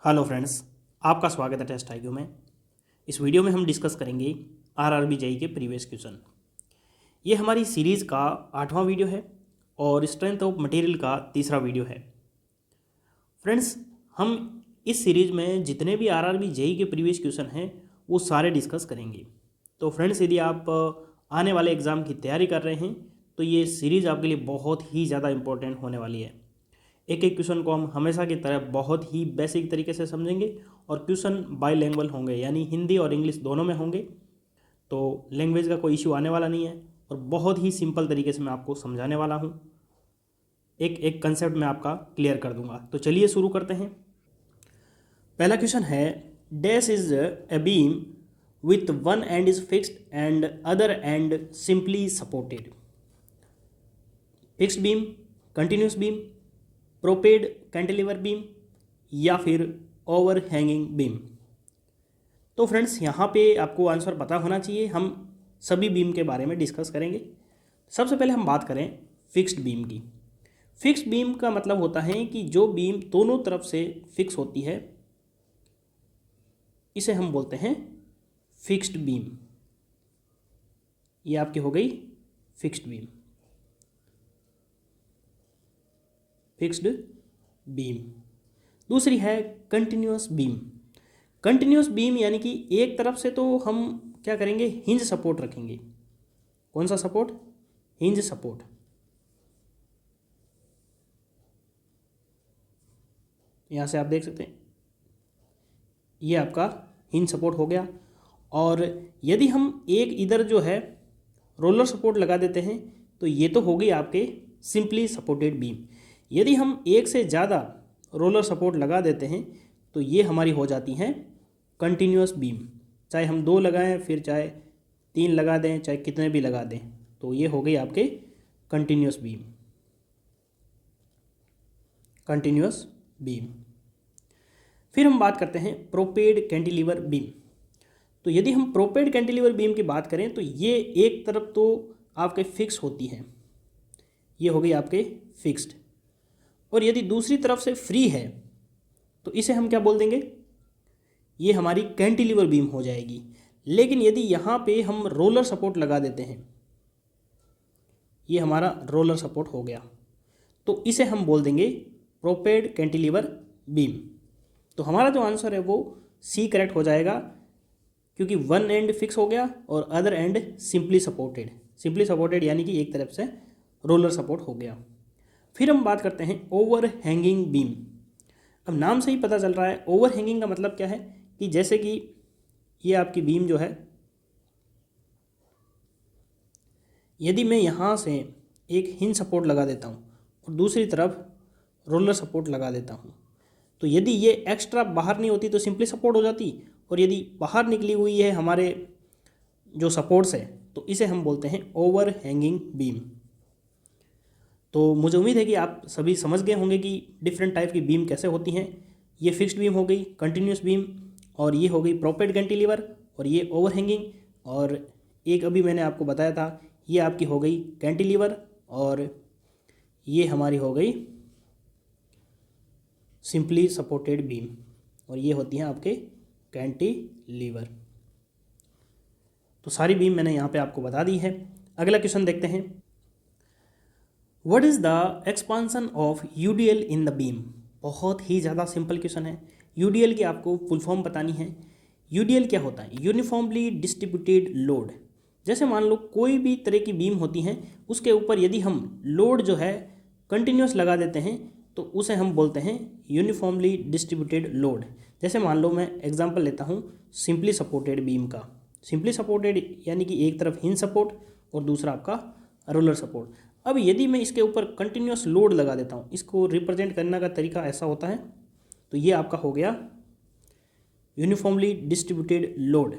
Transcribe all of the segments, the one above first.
Hello friends, आपका स्वागत है टेस्ट आईक्यू में। इस वीडियो में हम डिस्कस करेंगे आरआरबी जेईई के प्रीवियस क्वेश्चन। ये हमारी सीरीज़ का 8वां वीडियो है और स्ट्रेंथ ऑफ मटेरियल का तीसरा वीडियो है। फ्रेंड्स, हम इस सीरीज़ में जितने भी आरआरबी जेईई के प्रीवियस क्वेश्चन हैं वो सारे डिस्कस करेंगे। तो फ्रेंड्स, यदि आप आने वाले एग्ज़ाम की तैयारी कर रहे हैं तो ये सीरीज़ आपके लिए बहुत ही ज़्यादा इंपॉर्टेंट होने वाली है। एक एक क्वेश्चन को हम हमेशा की तरह बहुत ही बेसिक तरीके से समझेंगे और क्वेश्चन बाईलैंग्वेज होंगे, यानी हिंदी और इंग्लिश दोनों में होंगे। तो लैंग्वेज का कोई इशू आने वाला नहीं है और बहुत ही सिंपल तरीके से मैं आपको समझाने वाला हूँ। एक एक कंसेप्ट मैं आपका क्लियर कर दूंगा। तो चलिए शुरू करते हैं। पहला क्वेश्चन है, dash is a beam width one end is fixed and other and simply supported. Fixed beam, continuous beam, prepaid cantilever beam या फिर ओवर हैंगिंग बीम। तो फ्रेंड्स, यहाँ पे आपको आंसर पता होना चाहिए। हम सभी बीम के बारे में डिस्कस करेंगे। सबसे पहले हम बात करें फिक्स्ड बीम की। फिक्स्ड बीम का मतलब होता है कि जो बीम दोनों तरफ से फिक्स होती है, इसे हम बोलते हैं फिक्स्ड बीम। ये आपकी हो गई फिक्स्ड बीम, फिक्स्ड बीम। दूसरी है कंटिन्यूअस बीम। कंटिन्यूअस बीम यानी कि एक तरफ से तो हम क्या करेंगे, हिंज सपोर्ट रखेंगे। कौन सा सपोर्ट? Hinge support. यहां से आप देख सकते हैं, ये आपका हिंज सपोर्ट हो गया। और यदि हम एक इधर जो है रोलर सपोर्ट लगा देते हैं तो ये तो हो गई आपके सिंपली सपोर्टेड बीम। यदि हम एक से ज़्यादा रोलर सपोर्ट लगा देते हैं तो ये हमारी हो जाती हैं कंटिन्यूअस बीम। चाहे हम 2 लगाएं, फिर चाहे 3 लगा दें, चाहे कितने भी लगा दें, तो ये हो गई आपके कंटिन्यूअस बीम, कंटिन्यूअस बीम। फिर हम बात करते हैं प्रोपेड कैंटिलीवर बीम। तो यदि हम प्रोपेड कैंटिलीवर बीम की बात करें तो ये एक तरफ तो आपके फिक्स होती है, ये हो गई आपके फिक्स्ड। और यदि दूसरी तरफ से फ्री है तो इसे हम क्या बोल देंगे, ये हमारी कैंटिलीवर बीम हो जाएगी। लेकिन यदि यहाँ पे हम रोलर सपोर्ट लगा देते हैं, ये हमारा रोलर सपोर्ट हो गया, तो इसे हम बोल देंगे प्रोपेड कैंटिलीवर बीम। तो हमारा जो आंसर है वो सी करेक्ट हो जाएगा, क्योंकि वन एंड फिक्स हो गया और other and simply supported. Simply supported यानी कि एक तरफ से रोलर सपोर्ट हो गया। फिर हम बात करते हैं ओवर हैंगिंग बीम। अब नाम से ही पता चल रहा है ओवर हैंगिंग का मतलब क्या है, कि जैसे कि ये आपकी बीम जो है, यदि मैं यहाँ से एक हिंज सपोर्ट लगा देता हूँ और दूसरी तरफ रोलर सपोर्ट लगा देता हूँ, तो यदि ये एक्स्ट्रा बाहर नहीं होती तो सिंपली सपोर्ट हो जाती, और यदि बाहर निकली हुई है हमारे जो सपोर्ट्स है तो इसे हम बोलते हैं ओवर हैंगिंग बीम। तो मुझे उम्मीद है कि आप सभी समझ गए होंगे कि डिफरेंट टाइप की बीम कैसे होती हैं। ये फिक्स्ड बीम हो गई, कंटिन्यूस बीम, और ये हो गई प्रोपेड कैंटिलीवर, और ये ओवर हैंगिंग, और एक अभी मैंने आपको बताया था ये आपकी हो गई कैंटिलीवर, और ये हमारी हो गई सिंपली सपोर्टेड बीम, और ये होती हैं आपके कैंटिलीवर। तो सारी बीम मैंने यहाँ पे आपको बता दी है। अगला क्वेश्चन देखते हैं, what is the expansion of UDL in the beam. बहुत ही ज़्यादा सिंपल क्वेश्चन है। यूडीएल की आपको फुल फॉर्म बतानी है। यूडीएल क्या होता है? Uniformly distributed load. जैसे मान लो कोई भी तरह की बीम होती हैं, उसके ऊपर यदि हम लोड जो है कंटिन्यूस लगा देते हैं तो उसे हम बोलते हैं यूनिफॉर्मली डिस्ट्रीब्यूटेड लोड। जैसे मान लो मैं एग्जांपल लेता हूँ सिंपली सपोर्टेड बीम का। सिंपली सपोर्टेड यानी कि एक तरफ हिंज सपोर्ट और दूसरा आपका रोलर सपोर्ट। अब यदि मैं इसके ऊपर कंटिन्यूस लोड लगा देता हूँ, इसको रिप्रेजेंट करने का तरीका ऐसा होता है, तो ये आपका हो गया यूनिफॉर्मली डिस्ट्रीब्यूटेड लोड,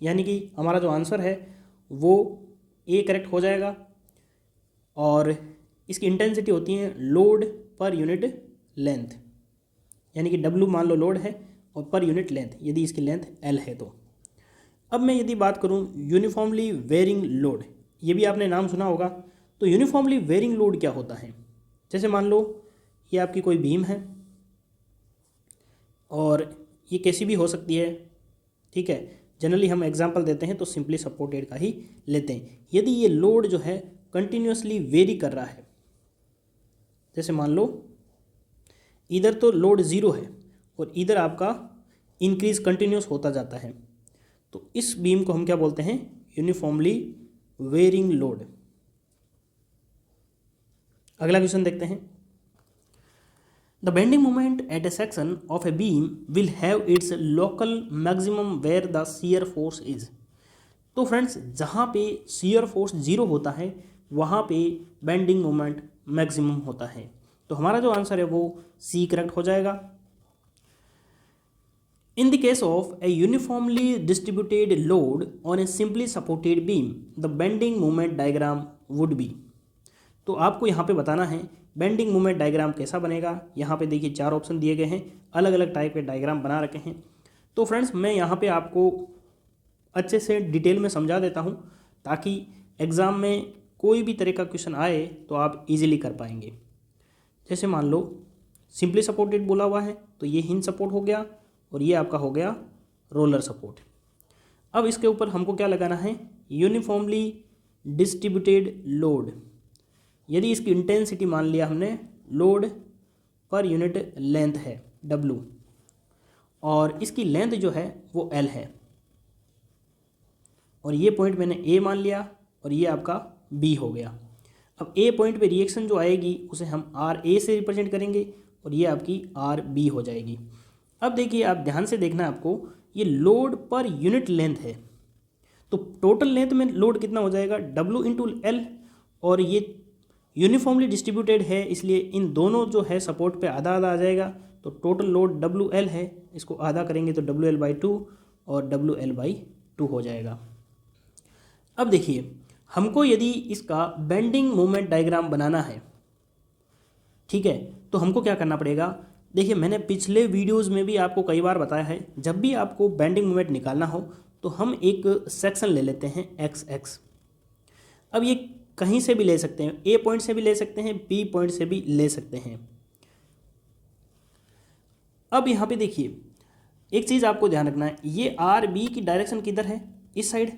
यानी कि हमारा जो आंसर है वो ए करेक्ट हो जाएगा। और इसकी इंटेंसिटी होती है लोड पर यूनिट लेंथ, यानी कि डब्ल्यू मान लो लोड है और पर यूनिट लेंथ यदि इसकी लेंथ एल है तो। अब मैं यदि बात करूँ यूनिफॉर्मली वेरिंग लोड, ये भी आपने नाम सुना होगा। तो यूनिफॉर्मली वेरिंग लोड क्या होता है? जैसे मान लो ये आपकी कोई बीम है, और ये कैसी भी हो सकती है, ठीक है। जनरली हम एग्जांपल देते हैं तो सिंपली सपोर्टेड का ही लेते हैं। यदि ये लोड जो है कंटिन्यूसली वेरी कर रहा है, जैसे मान लो इधर तो लोड ज़ीरो है और इधर आपका इंक्रीज कंटिन्यूस होता जाता है, तो इस बीम को हम क्या बोलते हैं, यूनिफॉर्मली वेरिंग लोड। अगला क्वेश्चन देखते हैं। The bending moment at a section of a beam will have its local maximum where the shear force is. तो फ्रेंड्स, जहाँ पे शियर फोर्स जीरो होता है वहाँ पे बेंडिंग मोमेंट मैक्सिमम होता है। तो हमारा जो आंसर है वो सी करेक्ट हो जाएगा। In the case of a uniformly distributed load on a simply supported beam, the bending moment diagram would be। तो आपको यहाँ पे बताना है बेंडिंग मोमेंट डायग्राम कैसा बनेगा। यहाँ पे देखिए 4 ऑप्शन दिए गए हैं, अलग अलग टाइप के डायग्राम बना रखे हैं। तो फ्रेंड्स, मैं यहाँ पे आपको अच्छे से डिटेल में समझा देता हूँ ताकि एग्ज़ाम में कोई भी तरह का क्वेश्चन आए तो आप इजीली कर पाएंगे। जैसे मान लो सिंपली सपोर्टेड बोला हुआ है तो ये हिंज सपोर्ट हो गया और ये आपका हो गया रोलर सपोर्ट। अब इसके ऊपर हमको क्या लगाना है, यूनिफॉर्मली डिस्ट्रीब्यूटेड लोड। यदि इसकी इंटेंसिटी मान लिया हमने लोड पर यूनिट लेंथ है W और इसकी लेंथ जो है वो L है और ये पॉइंट मैंने A मान लिया और ये आपका B हो गया। अब A पॉइंट पे रिएक्शन जो आएगी उसे हम RA से रिप्रेजेंट करेंगे और ये आपकी RB हो जाएगी। अब देखिए, आप ध्यान से देखना है, आपको ये लोड पर यूनिट लेंथ है तो टोटल लेंथ में लोड कितना हो जाएगा W इंटू L, और ये यूनिफॉर्मली डिस्ट्रीब्यूटेड है इसलिए इन दोनों जो है सपोर्ट पे आधा आधा आ जाएगा। तो टोटल लोड WL है, इसको आधा करेंगे तो WL/2 और WL/2 हो जाएगा। अब देखिए, हमको यदि इसका बेंडिंग मोमेंट डायग्राम बनाना है, ठीक है, तो हमको क्या करना पड़ेगा। देखिए, मैंने पिछले वीडियोज़ में भी आपको कई बार बताया है, जब भी आपको बेंडिंग मोमेंट निकालना हो तो हम एक सेक्शन ले लेते हैं XX। अब ये कहीं से भी ले सकते हैं, A पॉइंट से भी ले सकते हैं, B पॉइंट से भी ले सकते हैं। अब यहाँ पे देखिए, एक चीज़ आपको ध्यान रखना है, ये RB की डायरेक्शन किधर है, इस साइड,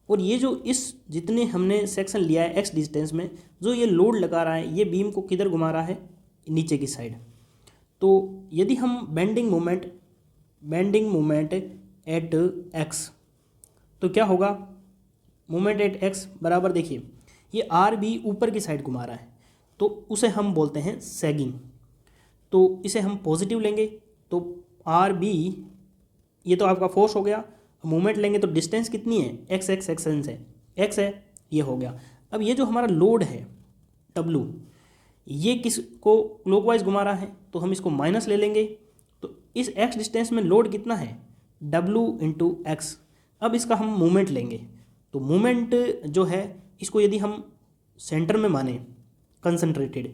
और ये जो इस जितने हमने सेक्शन लिया है X डिस्टेंस में, जो ये लोड लगा रहा है ये बीम को किधर घुमा रहा है, नीचे की साइड। तो यदि हम बेंडिंग मोमेंट एट X, तो क्या होगा, मोमेंट एट X बराबर, देखिए ये RB ऊपर की साइड घुमा रहा है तो उसे हम बोलते हैं सैगिंग। तो इसे हम पॉजिटिव लेंगे तो RB, ये तो आपका फोर्स हो गया। मोमेंट लेंगे तो डिस्टेंस कितनी है, X एक्सेंस है, X है, ये हो गया। अब ये जो हमारा लोड है W, ये किसको क्लॉकवाइज घुमा रहा है तो हम इसको माइनस ले लेंगे। तो इस X डिस्टेंस में लोड कितना है, W इंटू X। अब इसका हम मोमेंट लेंगे तो मोमेंट जो है इसको यदि हम सेंटर में माने कंसंट्रेटेड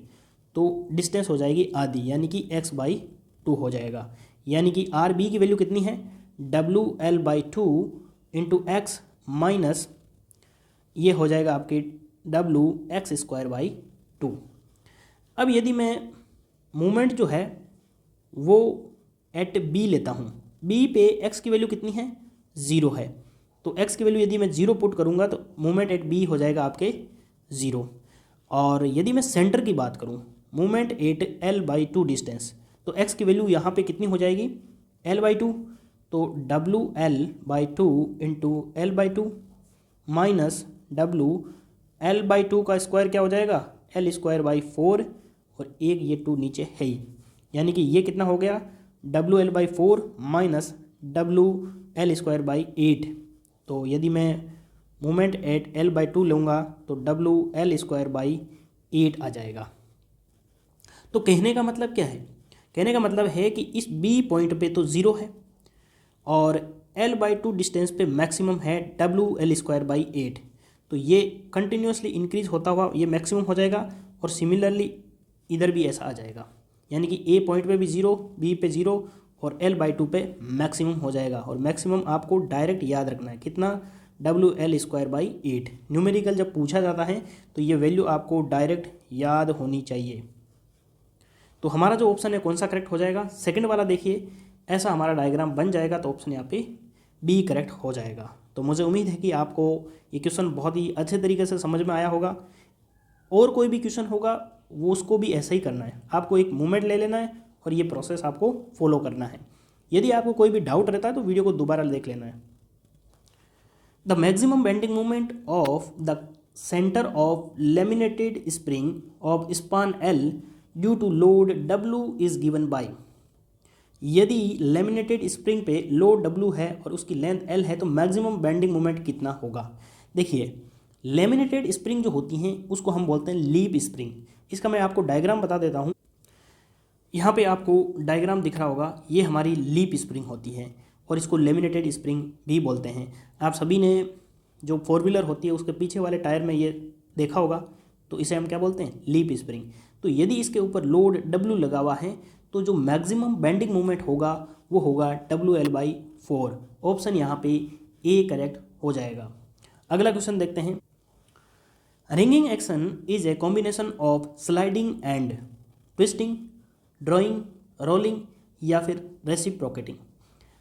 तो डिस्टेंस हो जाएगी आधी, यानी कि X/2 हो जाएगा। यानी कि RB की वैल्यू कितनी है, WL/2 इंटू X माइनस ये हो जाएगा आपके WX²/2। अब यदि मैं मोमेंट जो है वो एट B लेता हूँ, B पे X की वैल्यू कितनी है, 0 है, तो X की वैल्यू यदि मैं 0 पुट करूँगा तो मोमेंट एट B हो जाएगा आपके 0। और यदि मैं सेंटर की बात करूँ, मोमेंट एट L/2 डिस्टेंस, तो X की वैल्यू यहाँ पे कितनी हो जाएगी, L/2, तो WL/2 into L/2 minus WL/2 का स्क्वायर क्या हो जाएगा, L²/4, और एक ये 2 नीचे है ही, यानी कि ये कितना हो गया, WL/4 माइनस WL²/8। तो यदि मैं मोमेंट एट L/2 लूँगा तो WL²/8 आ जाएगा। तो कहने का मतलब क्या है, कहने का मतलब है कि इस B पॉइंट पे तो 0 है और L/2 डिस्टेंस पे मैक्सिमम है WL²/8, तो ये कंटिन्यूसली इंक्रीज होता हुआ ये मैक्सिमम हो जाएगा। और सिमिलरली इधर भी ऐसा आ जाएगा, यानी कि A पॉइंट पे भी 0, B पे 0 और L/2 पे मैक्सिमम हो जाएगा। और मैक्सिमम आपको डायरेक्ट याद रखना है कितना, WL²/8। न्यूमेरिकल जब पूछा जाता है तो ये वैल्यू आपको डायरेक्ट याद होनी चाहिए। तो हमारा जो ऑप्शन है कौन सा करेक्ट हो जाएगा, सेकंड वाला। देखिए ऐसा हमारा डायग्राम बन जाएगा तो ऑप्शन यहाँ पे बी करेक्ट हो जाएगा। तो मुझे उम्मीद है कि आपको ये क्वेश्चन बहुत ही अच्छे तरीके से समझ में आया होगा। और कोई भी क्वेश्चन होगा वो उसको भी ऐसा ही करना है, आपको एक मोमेंट ले लेना है और ये प्रोसेस आपको फॉलो करना है। यदि आपको कोई भी डाउट रहता है तो वीडियो को दोबारा देख लेना है। The maximum bending moment of the centre of laminated spring of span L due to load W is given by. यदि लेमिनेटेड स्प्रिंग पे लोड W है और उसकी लेंथ L है तो मैक्सिमम बेंडिंग मोमेंट कितना होगा। देखिए, लेमिनेटेड स्प्रिंग जो होती हैं उसको हम बोलते हैं लीप स्प्रिंग। इसका मैं आपको डायग्राम बता देता हूँ। यहाँ पे आपको डायग्राम दिख रहा होगा, ये हमारी लीप स्प्रिंग होती है और इसको लेमिनेटेड स्प्रिंग भी बोलते हैं। आप सभी ने जो 4 व्हीलर होती है उसके पीछे वाले टायर में ये देखा होगा, तो इसे हम क्या बोलते हैं, लीप स्प्रिंग। तो यदि इसके ऊपर लोड W लगा हुआ है तो जो मैक्सिमम बेंडिंग मोमेंट होगा वो होगा WL/4। ऑप्शन यहाँ पे ए करेक्ट हो जाएगा। अगला क्वेश्चन देखते हैं। Ringing action is a combination of sliding and twisting, drawing, rolling या फिर रेसिप्रोकेटिंग।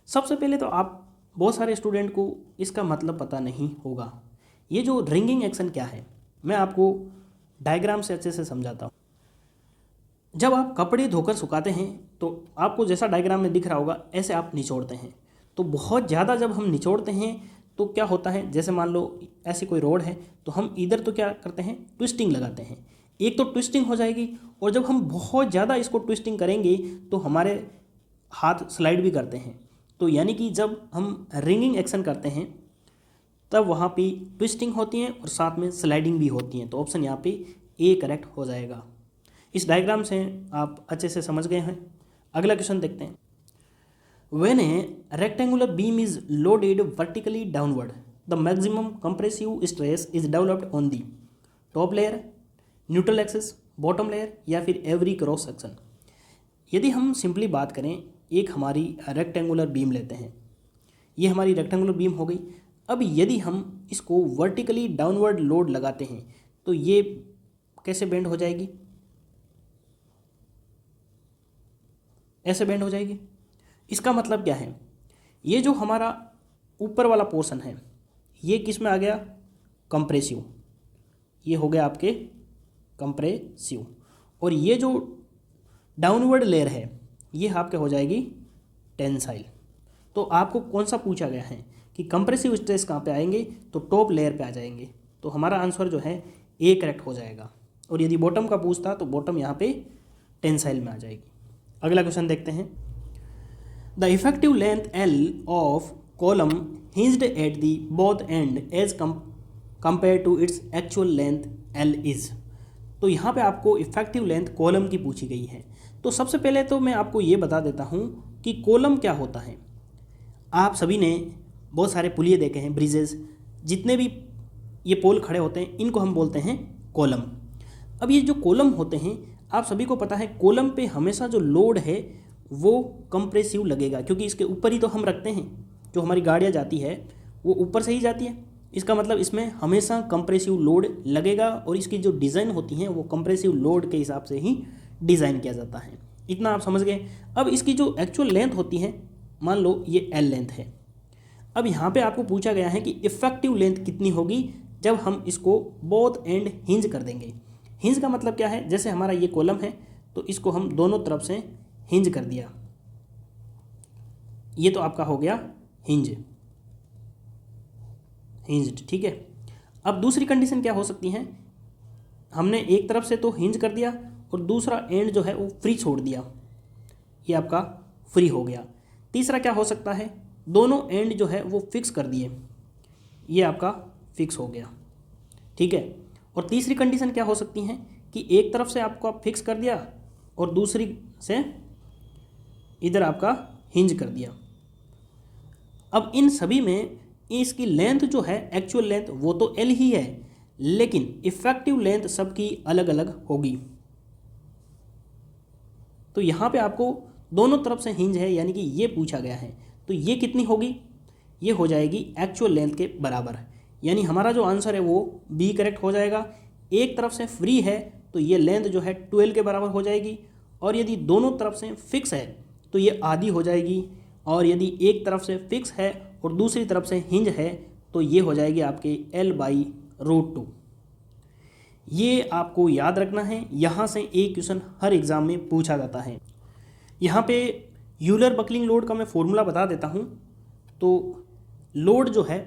सबसे पहले तो आप बहुत सारे स्टूडेंट को इसका मतलब पता नहीं होगा। ये जो रिंगिंग एक्शन क्या है मैं आपको डायग्राम से अच्छे से समझाता हूँ। जब आप कपड़े धोकर सुखाते हैं तो आपको जैसा डायग्राम में दिख रहा होगा ऐसे आप निचोड़ते हैं। तो बहुत ज़्यादा जब हम निचोड़ते हैं तो क्या होता है, जैसे मान लो ऐसी कोई रोड है तो हम इधर तो क्या करते हैं, ट्विस्टिंग लगाते हैं। एक तो ट्विस्टिंग हो जाएगी और जब हम बहुत ज़्यादा इसको ट्विस्टिंग करेंगे तो हमारे हाथ स्लाइड भी करते हैं। तो यानी कि जब हम रिंगिंग एक्शन करते हैं तब वहाँ पे ट्विस्टिंग होती है और साथ में स्लाइडिंग भी होती है। तो ऑप्शन यहाँ पे ए करेक्ट हो जाएगा। इस डायग्राम से आप अच्छे से समझ गए हैं। अगला क्वेश्चन देखते हैं। When A rectangular beam is loaded vertically downward the maximum compressive stress is developed on the top layer, neutral axis, bottom layer या फिर एवरी क्रॉस सेक्शन। यदि हम सिंपली बात करें, एक हमारी रेक्टेंगुलर बीम लेते हैं, ये हमारी रेक्टेंगुलर बीम हो गई। अब यदि हम इसको वर्टिकली डाउनवर्ड लोड लगाते हैं तो ये कैसे बेंड हो जाएगी, ऐसे बेंड हो जाएगी। इसका मतलब क्या है, ये जो हमारा ऊपर वाला पोर्शन है ये किस में आ गया, कंप्रेसिव, ये हो गया आपके कंप्रेसिव। और ये जो डाउनवर्ड लेयर है ये आपके हो जाएगी टेंसाइल। तो आपको कौन सा पूछा गया है कि कंप्रेसिव स्ट्रेस कहाँ पे आएंगे, तो टॉप लेयर पे आ जाएंगे। तो हमारा आंसर जो है ए करेक्ट हो जाएगा। और यदि बॉटम का पूछता तो बॉटम यहाँ पे टेंसाइल में आ जाएगी। अगला क्वेश्चन देखते हैं। The effective length L of column hinged at the both end as compare to its actual length L is. तो यहाँ पे आपको इफेक्टिव लेंथ कॉलम की पूछी गई है। तो सबसे पहले तो मैं आपको ये बता देता हूँ कि कॉलम क्या होता है। आप सभी ने बहुत सारे पुलिये देखे हैं, ब्रिजेस, जितने भी ये पोल खड़े होते हैं इनको हम बोलते हैं कॉलम। अब ये जो कॉलम होते हैं आप सभी को पता है, कॉलम पे हमेशा जो लोड है वो कंप्रेसिव लगेगा, क्योंकि इसके ऊपर ही तो हम रखते हैं। जो हमारी गाड़ियाँ जाती है वो ऊपर से ही जाती है, इसका मतलब इसमें हमेशा कंप्रेसिव लोड लगेगा और इसकी जो डिज़ाइन होती हैं वो कंप्रेसिव लोड के हिसाब से ही डिज़ाइन किया जाता है। इतना आप समझ गए। अब इसकी जो एक्चुअल लेंथ होती है, मान लो ये L लेंथ है। अब यहाँ पे आपको पूछा गया है कि इफेक्टिव लेंथ कितनी होगी जब हम इसको बोथ एंड हिंज कर देंगे। हिंज का मतलब क्या है, जैसे हमारा ये कॉलम है तो इसको हम दोनों तरफ से हिंज कर दिया, ये तो आपका हो गया हिंज्ड, ठीक है। अब दूसरी कंडीशन क्या हो सकती है, हमने एक तरफ से तो हिंज कर दिया और दूसरा एंड जो है वो फ्री छोड़ दिया, ये आपका फ्री हो गया। तीसरा क्या हो सकता है, दोनों एंड जो है वो फिक्स कर दिए, ये आपका फिक्स हो गया, ठीक है। और तीसरी कंडीशन क्या हो सकती है कि एक तरफ से आपको फिक्स कर दिया और दूसरी से इधर आपका हिंज कर दिया। अब इन सभी में इसकी लेंथ जो है, एक्चुअल लेंथ वो तो L ही है, लेकिन इफेक्टिव लेंथ सबकी अलग अलग होगी। तो यहाँ पे आपको दोनों तरफ से हिंज है यानी कि ये पूछा गया है, तो ये कितनी होगी, ये हो जाएगी एक्चुअल लेंथ के बराबर। यानी हमारा जो आंसर है वो बी करेक्ट हो जाएगा। एक तरफ से फ्री है तो ये लेंथ जो है 12 के बराबर हो जाएगी, और यदि दोनों तरफ से फिक्स है तो ये आधी हो जाएगी, और यदि एक तरफ से फिक्स है और दूसरी तरफ से हिंज है तो ये हो जाएगी आपके L/√2। ये आपको याद रखना है, यहाँ से एक क्वेश्चन हर एग्ज़ाम में पूछा जाता है। यहाँ पे यूलर बकलिंग लोड का मैं फॉर्मूला बता देता हूँ। तो लोड जो है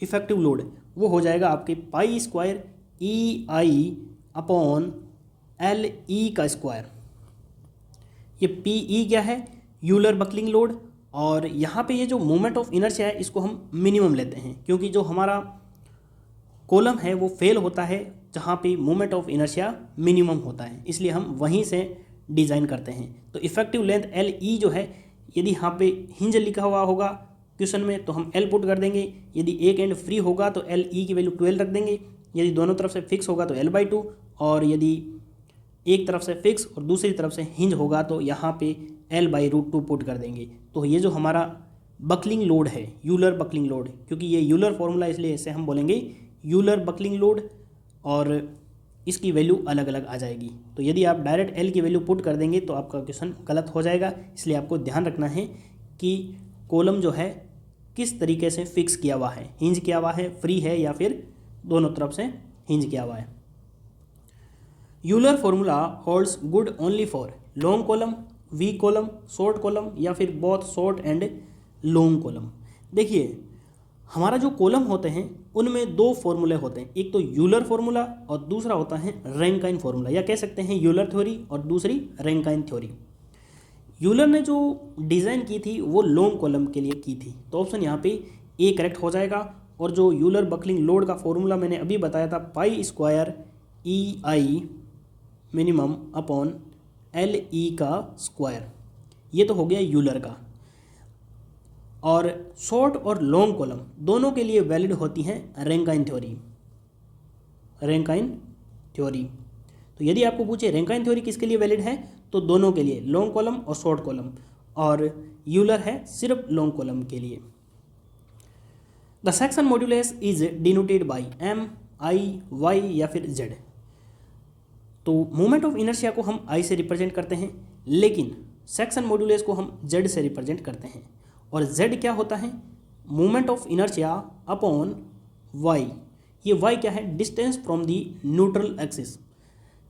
इफेक्टिव लोड वो हो जाएगा आपके π² EI/LE का स्क्वायर। ये PE क्या है? Euler buckling load. और यहाँ पे ये जो मोमेंट ऑफ इनर्शिया है इसको हम मिनिमम लेते हैं, क्योंकि जो हमारा कॉलम है वो फेल होता है जहाँ पे मोमेंट ऑफ इनर्शिया मिनिमम होता है, इसलिए हम वहीं से डिज़ाइन करते हैं। तो इफेक्टिव लेंथ LE जो है, यदि यहाँ पे हिंज लिखा हुआ होगा क्वेश्चन में तो हम L पुट कर देंगे, यदि एक एंड फ्री होगा तो LE की वैल्यू 12 रख देंगे, यदि दोनों तरफ से फिक्स होगा तो L/2, और यदि एक तरफ से फिक्स और दूसरी तरफ से हिंज होगा तो यहाँ पे L/√2 पुट कर देंगे। तो ये जो हमारा बकलिंग लोड है, यूलर बकलिंग लोड, क्योंकि ये यूलर फॉर्मूला इसलिए इसे हम बोलेंगे यूलर बकलिंग लोड, और इसकी वैल्यू अलग अलग आ जाएगी। तो यदि आप डायरेक्ट L की वैल्यू पुट कर देंगे तो आपका क्वेश्चन गलत हो जाएगा, इसलिए आपको ध्यान रखना है कि कॉलम जो है किस तरीके से फिक्स किया हुआ है, हिंज किया हुआ है, फ्री है, या फिर दोनों तरफ से हिंज किया हुआ है। Euler formula holds good only for long column, weak column, short column, या फिर both short and long column. देखिए हमारा जो कॉलम होते हैं उनमें दो फॉर्मूले होते हैं, एक तो यूलर फॉर्मूला और दूसरा होता है रैंकाइन फॉर्मूला, या कह सकते हैं यूलर थ्योरी और दूसरी रैंकाइन थ्योरी। यूलर ने जो डिज़ाइन की थी वो लॉन्ग कॉलम के लिए की थी, तो ऑप्शन यहाँ पे ए करेक्ट हो जाएगा। और जो यूलर बकलिंग लोड का फॉर्मूला मैंने अभी बताया था π² EI मिनिमम अपॉन LE का स्क्वायर, ये तो हो गया यूलर का। और शॉर्ट और लॉन्ग कॉलम दोनों के लिए वैलिड होती हैं रैंकाइन थ्योरी। रैंकाइन थ्योरी, तो यदि आपको पूछे रैंकाइन थ्योरी किसके लिए वैलिड है तो दोनों के लिए, लॉन्ग कॉलम और शॉर्ट कॉलम, और यूलर है सिर्फ लॉन्ग कॉलम के लिए। The section modulus is denoted by M, I, Y या फिर Z। तो मोमेंट ऑफ इनर्शिया को हम I से रिप्रेजेंट करते हैं, लेकिन सेक्शन मॉड्यूलस को हम Z से रिप्रेजेंट करते हैं। और Z क्या होता है? Moment of inertia upon Y। ये Y क्या है? Distance from the neutral axis.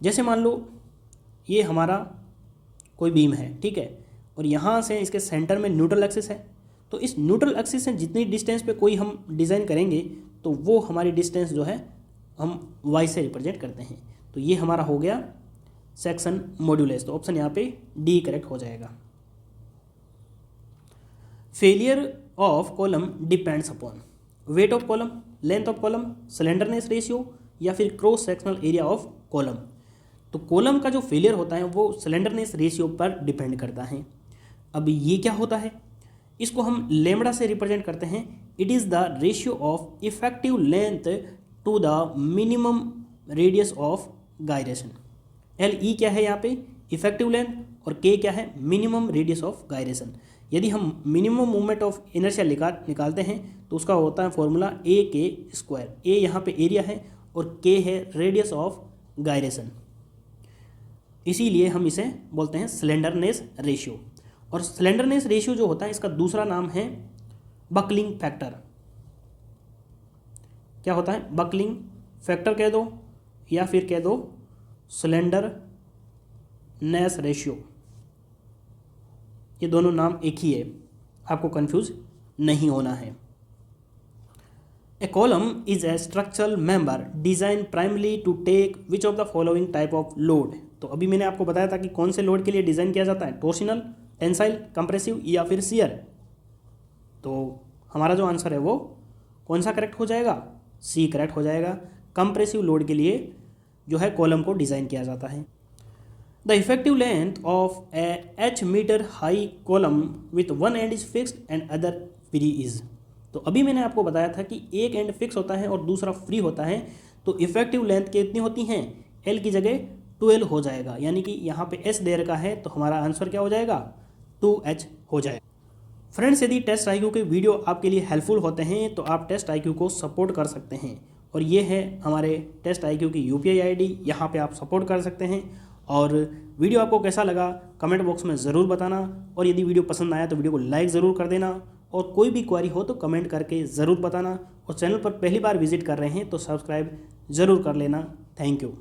जैसे मान लो ये हमारा कोई बीम है, ठीक है, और यहाँ से इसके सेंटर में न्यूट्रल एक्सिस है, तो इस न्यूट्रल एक्सिस से जितनी डिस्टेंस पे कोई हम डिज़ाइन करेंगे तो वो हमारी डिस्टेंस जो है हम Y से रिप्रेजेंट करते हैं। तो ये हमारा हो गया सेक्शन मॉड्यूलस, तो ऑप्शन यहाँ पे डी करेक्ट हो जाएगा। Failure of column depends upon weight of column, length of column, slenderness ratio, या फिर cross sectional area of column. तो कॉलम का जो फेलियर होता है वो स्लेंडरनेस रेशियो पर डिपेंड करता है। अब ये क्या होता है? इसको हम लेमड़ा से रिप्रेजेंट करते हैं। It is the ratio of effective length to the minimum radius of gyration. LE क्या है यहाँ पे? इफेक्टिव लेंथ, और K क्या है? Minimum radius of gyration. यदि हम मिनिमम मोमेंट ऑफ इनर्शिया निकालते हैं तो उसका होता है फॉर्मूला AK²। A यहाँ पे एरिया है और K है रेडियस ऑफ गायरेशन, इसीलिए हम इसे बोलते हैं स्लेंडरनेस रेशियो। और स्लेंडरनेस रेशियो जो होता है इसका दूसरा नाम है बकलिंग फैक्टर। क्या होता है? बकलिंग फैक्टर कह दो या फिर कह दो स्लेंडरनेस रेशियो, ये दोनों नाम एक ही है, आपको कंफ्यूज नहीं होना है। A column is a structural member design primarily to take which of the following type of load. तो अभी मैंने आपको बताया था कि कौन से लोड के लिए डिज़ाइन किया जाता है, टॉर्सिनल, टेंसाइल, कंप्रेसिव या फिर शियर। तो हमारा जो आंसर है वो कौन सा करेक्ट हो जाएगा? सी करेक्ट हो जाएगा। कंप्रेसिव लोड के लिए जो है कॉलम को डिज़ाइन किया जाता है। The effective length of a h metre high column with one end is fixed and other free is. तो अभी मैंने आपको बताया था कि एक एंड फिक्स होता है और दूसरा फ्री होता है, तो इफेक्टिव लेंथ कितनी होती हैं? L की जगह 12 हो जाएगा, यानी कि यहाँ पे S दे रखा है तो हमारा आंसर क्या हो जाएगा? 2H हो जाएगा। फ्रेंड्स, यदि टेस्ट IQ के वीडियो आपके लिए हेल्पफुल होते हैं तो आप टेस्ट IQ को सपोर्ट कर सकते हैं, और ये है हमारे टेस्ट IQ की UPI ID, यहाँ पे आप सपोर्ट कर सकते हैं। और वीडियो आपको कैसा लगा कमेंट बॉक्स में ज़रूर बताना, और यदि वीडियो पसंद आया तो वीडियो को लाइक ज़रूर कर देना, और कोई भी क्वेरी हो तो कमेंट करके ज़रूर बताना, और चैनल पर पहली बार विजिट कर रहे हैं तो सब्सक्राइब ज़रूर कर लेना। Thank you.